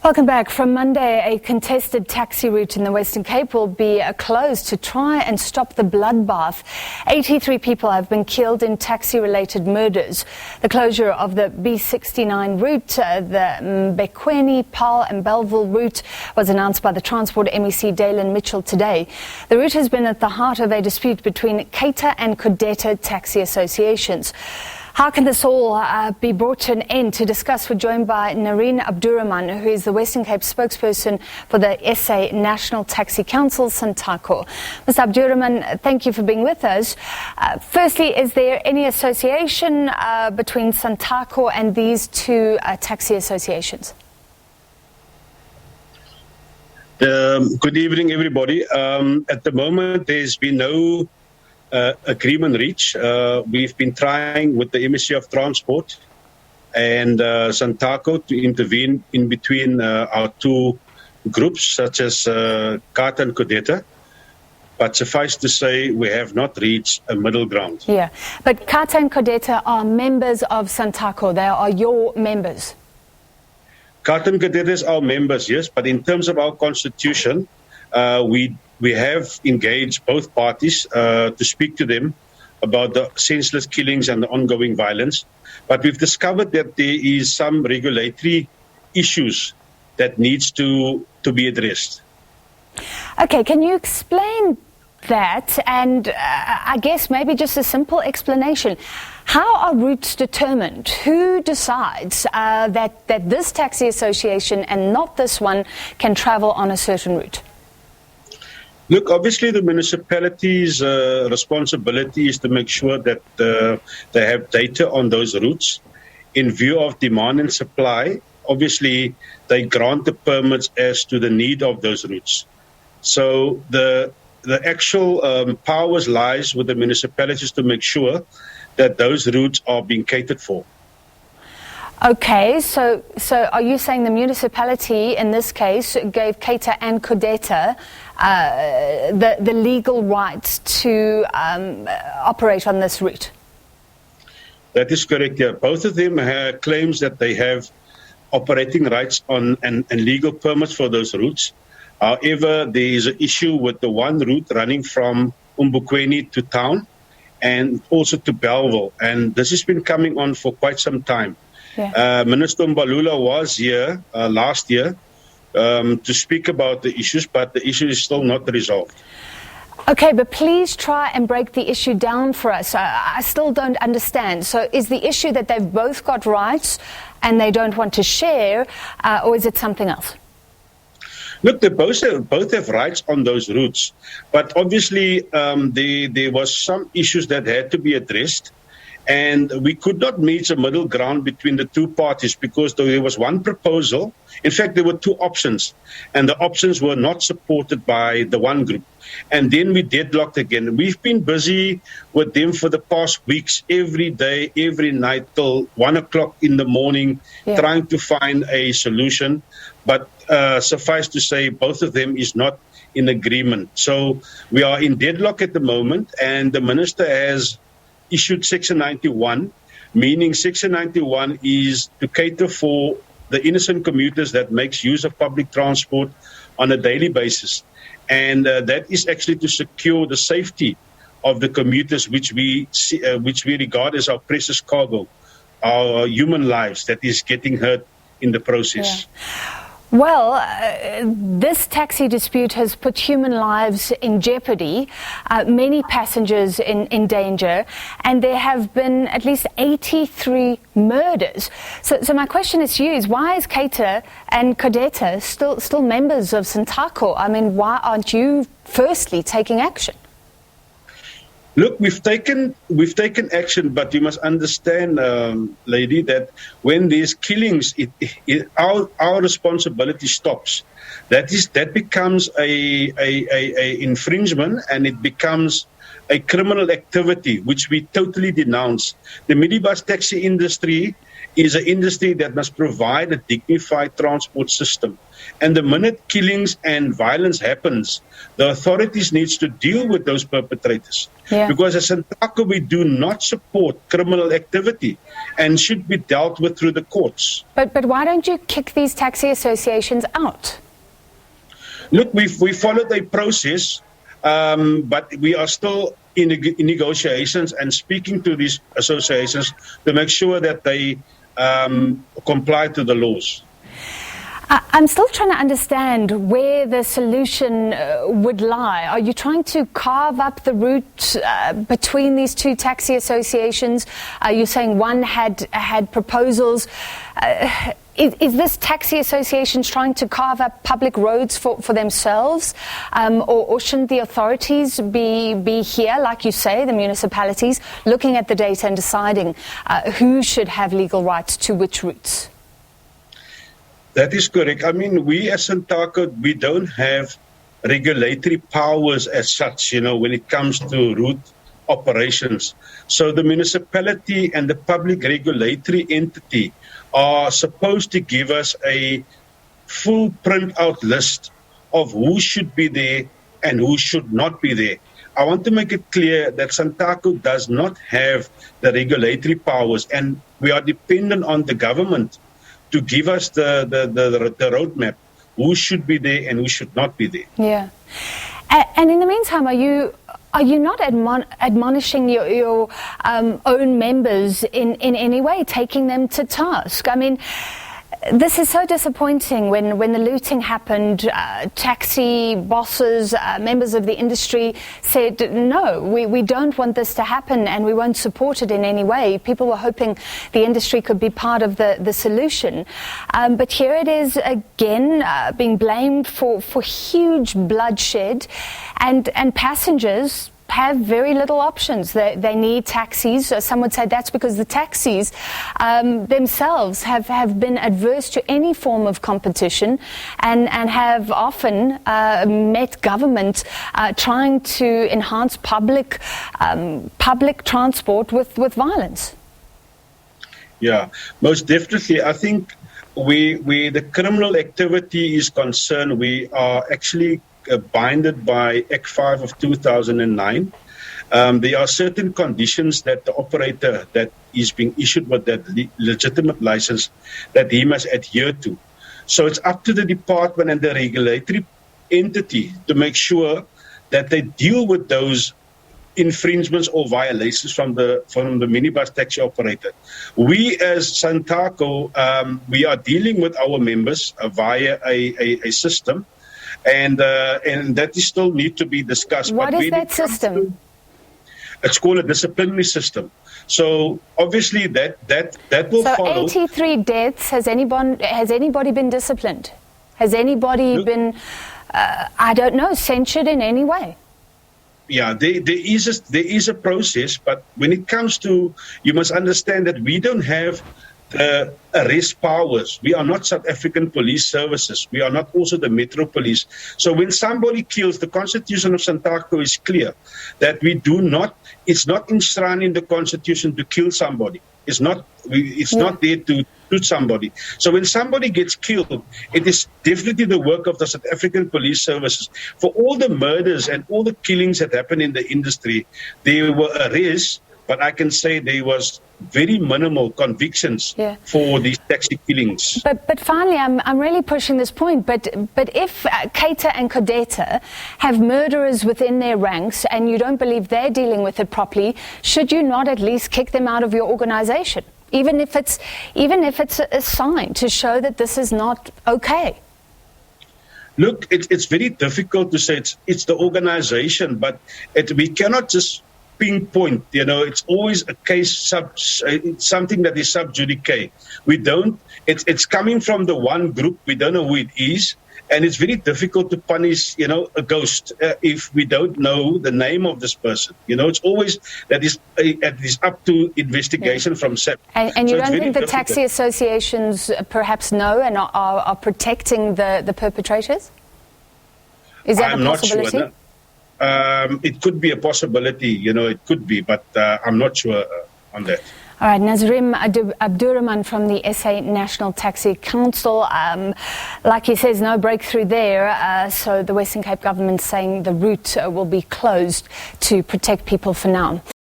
Welcome back. From Monday, a contested taxi route in the Western Cape will be closed to try and stop the bloodbath. 83 people have been killed in taxi-related murders. The closure of the B69 route, the Mbekweni, Paarl and Belville route, was announced by the Transport MEC Daylin Mitchell today. The route has been at the heart of a dispute between Cata and Codeta taxi associations. How can this all be brought to an end? To discuss, we're joined by Nareen Abduraman, who is the Western Cape spokesperson for the SA National Taxi Council, SANTACO. Ms. Abduraman, thank you for being with us. Firstly, is there any association between SANTACO and these two taxi associations? Good evening, everybody. At the moment, there's been no agreement reached. We've been trying with the Ministry of Transport and SANTACO to intervene in between our two groups, such as Cata and Codeta. But suffice to say, we have not reached a middle ground. Yeah, but Cata and Codeta are members of SANTACO. They are your members. Cata and Codeta is our members, yes. But in terms of our constitution, we have engaged both parties to speak to them about the senseless killings and the ongoing violence. But we've discovered that there is some regulatory issues that needs to be addressed. Okay, can you explain that? And I guess maybe just a simple explanation. How are routes determined? Who decides that this taxi association and not this one can travel on a certain route? Look, obviously the municipality's responsibility is to make sure that they have data on those routes. In view of demand and supply, obviously they grant the permits as to the need of those routes. So the actual powers lies with the municipalities to make sure that those routes are being catered for. Okay, so are you saying the municipality, in this case, gave Cata and Codeta the legal rights to operate on this route? That is correct, yeah. Both of them have claims that they have operating rights on and legal permits for those routes. However, there is an issue with the one route running from Mbekweni to town and also to Belville. And this has been coming on for quite some time. Yeah. Minister Mbalula was here last year to speak about the issues, but the issue is still not resolved. Okay, but please try and break the issue down for us. I still don't understand. So is the issue that they've both got rights and they don't want to share, or is it something else? Look, they both have rights on those routes, but obviously there was some issues that had to be addressed. And we could not meet a middle ground between the two parties because there was one proposal. In fact, there were two options, and the options were not supported by the one group. And then we deadlocked again. We've been busy with them for the past weeks, every day, every night, till 1 o'clock in the morning, trying to find a solution. But suffice to say, both of them is not in agreement. So we are in deadlock at the moment, and the minister has issued Section 91, meaning Section 91 is to cater for the innocent commuters that makes use of public transport on a daily basis. And that is actually to secure the safety of the commuters, which we regard as our precious cargo, our human lives that is getting hurt in the process. Yeah. Well, this taxi dispute has put human lives in jeopardy, many passengers in danger, and there have been at least 83 murders. So my question is to you is, why is Cata and Codeta still members of SANTACO? I mean, why aren't you firstly taking action? Look, we've taken action, but you must understand, lady, that when there's killings, our responsibility stops. That becomes a infringement, and it becomes a criminal activity, which we totally denounce. The minibus taxi industry is an industry that must provide a dignified transport system. And the minute killings and violence happens, the authorities needs to deal with those perpetrators. Yeah. Because as SANTACO, we do not support criminal activity and should be dealt with through the courts. But why don't you kick these taxi associations out? Look, we followed a process, but we are still in negotiations and speaking to these associations to make sure that they comply to the laws. I'm still trying to understand where the solution would lie. Are you trying to carve up the route between these two taxi associations? You're saying one had proposals. Is this taxi associations trying to carve up public roads for themselves? Or shouldn't the authorities be here, like you say, the municipalities, looking at the data and deciding who should have legal rights to which routes? That is correct. I mean, we as SANTACO, we don't have regulatory powers as such, when it comes to route operations. So the municipality and the public regulatory entity are supposed to give us a full print-out list of who should be there and who should not be there. I want to make it clear that SANTACO does not have the regulatory powers, and we are dependent on the government to give us the roadmap, who should be there and who should not be there. Yeah. And in the meantime, are you not admonishing your own members in any way, taking them to task? I mean, this is so disappointing. When the looting happened, taxi bosses, members of the industry said, no, we don't want this to happen and we won't support it in any way. People were hoping the industry could be part of the solution. But here it is again being blamed for huge bloodshed, and passengers have very little options. They need taxis. Some would say that's because the taxis themselves have been adverse to any form of competition and have often met government trying to enhance public transport with violence. Yeah, most definitely. I think the criminal activity is concerned, we are actually binded by Act 5 of 2009. There are certain conditions that the operator that is being issued with that legitimate license that he must adhere to. So it's up to the department and the regulatory entity to make sure that they deal with those infringements or violations from the minibus taxi operator. We as SANTACO, we are dealing with our members via a system. And that is still need to be discussed. What is that system? It's called a disciplinary system. So obviously that will follow. So 83 deaths. Has anybody been disciplined? Has anybody been, censured in any way? Yeah, there is a process, but when it comes to, you must understand that we don't have arrest powers. We are not South African Police Services. We are not also the Metro Police. So when somebody kills, the Constitution of SANTACO is clear that it's not enshrined in the Constitution to kill somebody. It's not there to shoot somebody. So when somebody gets killed, it is definitely the work of the South African Police Services. For all the murders and all the killings that happen in the industry, there were arrests, but I can say there was very minimal convictions for these taxi killings. But finally, I'm really pushing this point. But if Cata and Codeta have murderers within their ranks and you don't believe they're dealing with it properly, should you not at least kick them out of your organization, even if it's a sign to show that this is not okay? Look, it's very difficult to say it's the organization, but we cannot just pinpoint. It's always a case something that is sub judice. We don't. It's coming from the one group. We don't know who it is, and it's very difficult to punish a ghost if we don't know the name of this person. It's always that is up to investigation from SAP. And you don't think the taxi associations perhaps know and are protecting the perpetrators? Is that a possibility? Not sure. No. It could be a possibility, it could be, but I'm not sure on that. All right, Nareen Abduraman from the SA National Taxi Council. Like he says, no breakthrough there. So the Western Cape government saying the route will be closed to protect people for now.